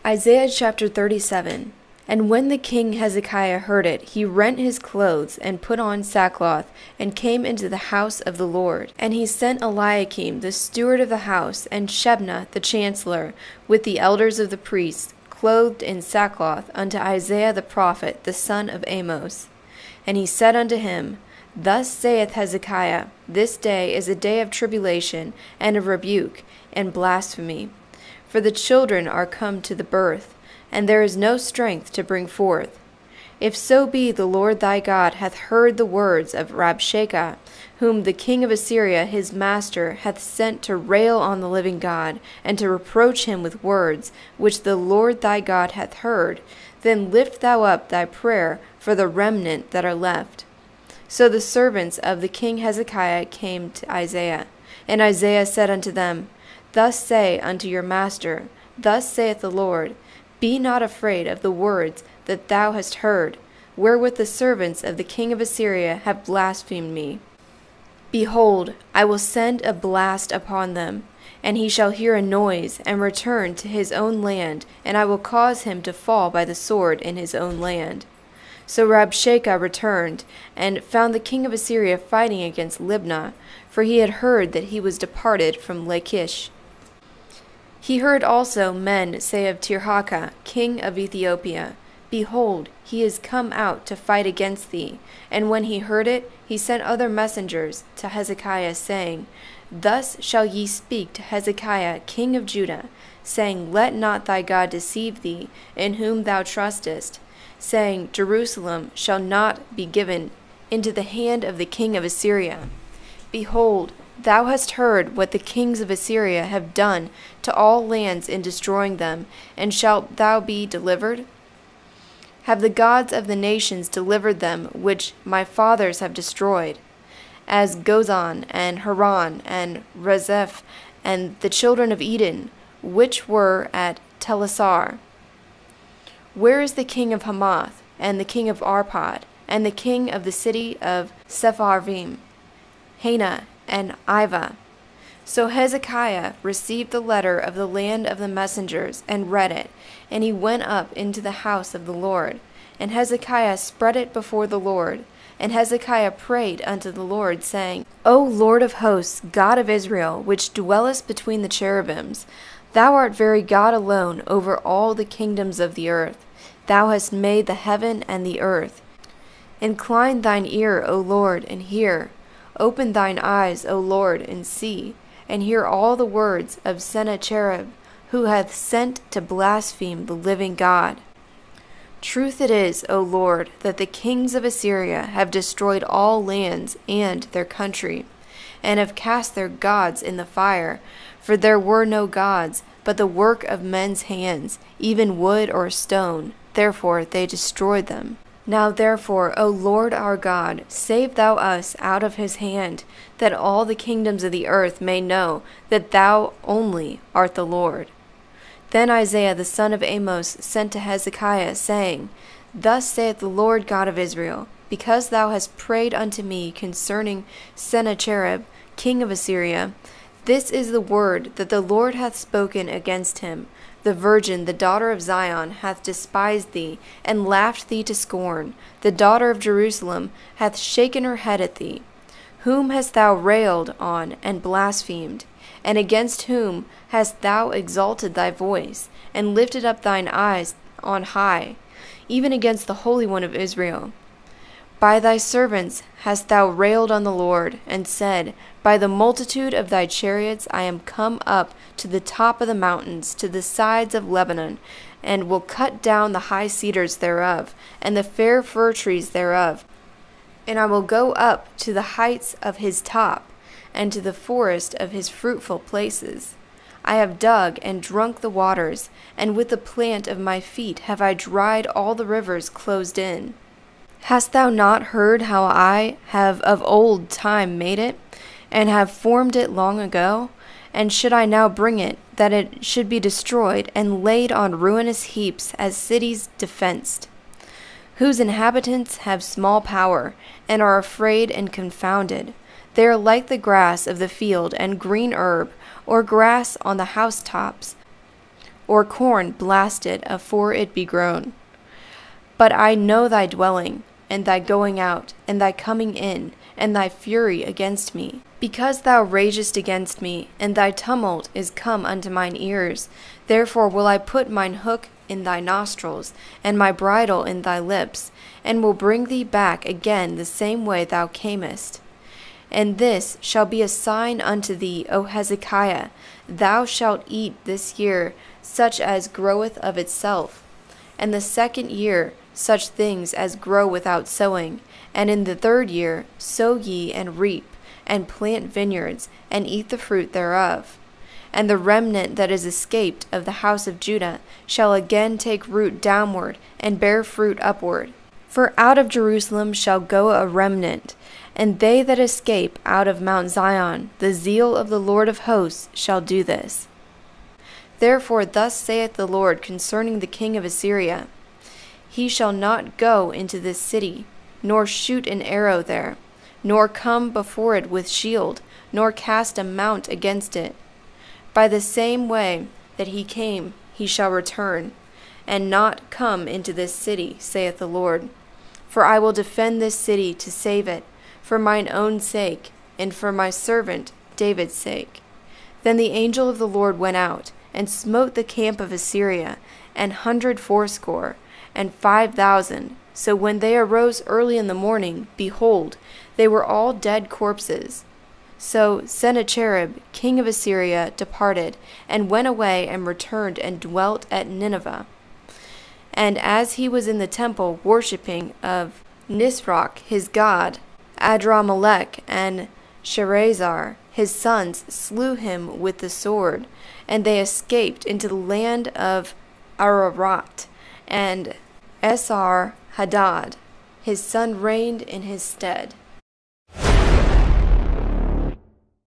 Isaiah chapter 37. And when the king Hezekiah heard it, he rent his clothes, and put on sackcloth, and came into the house of the Lord. And he sent Eliakim the steward of the house, and Shebna the chancellor, with the elders of the priests, clothed in sackcloth, unto Isaiah the prophet, the son of Amoz. And he said unto him, Thus saith Hezekiah, This day is a day of tribulation, and of rebuke, and blasphemy. For the children are come to the birth, and there is no strength to bring forth. If so be the Lord thy God hath heard the words of Rabshakeh, whom the king of Assyria his master hath sent to rail on the living God, and to reproach him with words, which the Lord thy God hath heard, then lift thou up thy prayer for the remnant that are left. So the servants of the king Hezekiah came to Isaiah, and Isaiah said unto them, Thus say unto your master, Thus saith the Lord, Be not afraid of the words that thou hast heard, wherewith the servants of the king of Assyria have blasphemed me. Behold, I will send a blast upon them, and he shall hear a noise, and return to his own land, and I will cause him to fall by the sword in his own land. So Rabshakeh returned, and found the king of Assyria fighting against Libnah, for he had heard that he was departed from Lachish. He heard also men say of Tirhakah, king of Ethiopia, Behold, he is come out to fight against thee. And when he heard it, he sent other messengers to Hezekiah, saying, Thus shall ye speak to Hezekiah, king of Judah, saying, Let not thy God deceive thee, in whom thou trustest, saying, Jerusalem shall not be given into the hand of the king of Assyria. Behold, thou hast heard what the kings of Assyria have done to all lands in destroying them, and shalt thou be delivered? Have the gods of the nations delivered them which my fathers have destroyed, as Gozan and Haran and Rezeph and the children of Eden, which were at Telasar? Where is the king of Hamath, and the king of Arpad, and the king of the city of Sepharvaim, Hena, and Ivah? So Hezekiah received the letter of the land of the messengers, and read it, and he went up into the house of the Lord. And Hezekiah spread it before the Lord. And Hezekiah prayed unto the Lord, saying, O Lord of hosts, God of Israel, which dwellest between the cherubims, thou art very God alone over all the kingdoms of the earth. Thou hast made the heaven and the earth. Incline thine ear, O Lord, and hear. Open thine eyes, O Lord, and see, and hear all the words of Sennacherib, who hath sent to blaspheme the living God. Truth it is, O Lord, that the kings of Assyria have destroyed all lands and their country, and have cast their gods in the fire, for there were no gods, but the work of men's hands, even wood or stone, therefore they destroyed them. Now therefore, O Lord our God, save thou us out of his hand, that all the kingdoms of the earth may know that thou only art the Lord. Then Isaiah the son of Amoz sent to Hezekiah, saying, Thus saith the Lord God of Israel, Because thou hast prayed unto me concerning Sennacherib, king of Assyria, this is the word that the Lord hath spoken against him. The virgin, the daughter of Zion, hath despised thee, and laughed thee to scorn. The daughter of Jerusalem hath shaken her head at thee. Whom hast thou railed on and blasphemed? And against whom hast thou exalted thy voice, and lifted up thine eyes on high, even against the Holy One of Israel? By thy servants hast thou railed on the Lord, and said, By the multitude of thy chariots I am come up to the top of the mountains, to the sides of Lebanon, and will cut down the high cedars thereof, and the fair fir trees thereof. And I will go up to the heights of his top, and to the forest of his fruitful places. I have dug and drunk the waters, and with the plant of my feet have I dried all the rivers closed in. Hast thou not heard how I have of old time made it, and have formed it long ago? And should I now bring it, that it should be destroyed, and laid on ruinous heaps as cities defenced, whose inhabitants have small power, and are afraid and confounded? They are like the grass of the field, and green herb, or grass on the housetops, or corn blasted afore it be grown. But I know thy dwelling, and thy going out, and thy coming in, and thy fury against me. Because thou ragest against me, and thy tumult is come unto mine ears, therefore will I put mine hook in thy nostrils, and my bridle in thy lips, and will bring thee back again the same way thou camest. And this shall be a sign unto thee, O Hezekiah, thou shalt eat this year such as groweth of itself, and the second year such things as grow without sowing, and in the third year sow ye and reap, and plant vineyards, and eat the fruit thereof. And the remnant that is escaped of the house of Judah shall again take root downward, and bear fruit upward. For out of Jerusalem shall go a remnant, and they that escape out of Mount Zion, the zeal of the Lord of hosts shall do this. Therefore thus saith the Lord concerning the king of Assyria, He shall not go into this city, nor shoot an arrow there, nor come before it with shield, nor cast a mount against it. By the same way that he came, he shall return, and not come into this city, saith the Lord. For I will defend this city to save it, for mine own sake, and for my servant David's sake. Then the angel of the Lord went out, and smote the camp of Assyria, 180, and 5,000. So when they arose early in the morning, behold, they were all dead corpses. So Sennacherib, king of Assyria, departed, and went away, and returned, and dwelt at Nineveh. And as he was in the temple worshipping of Nisroch his god, Adramelech and Sharezer his sons slew him with the sword, and they escaped into the land of Ararat, and Esar-Hadad his son reigned in his stead.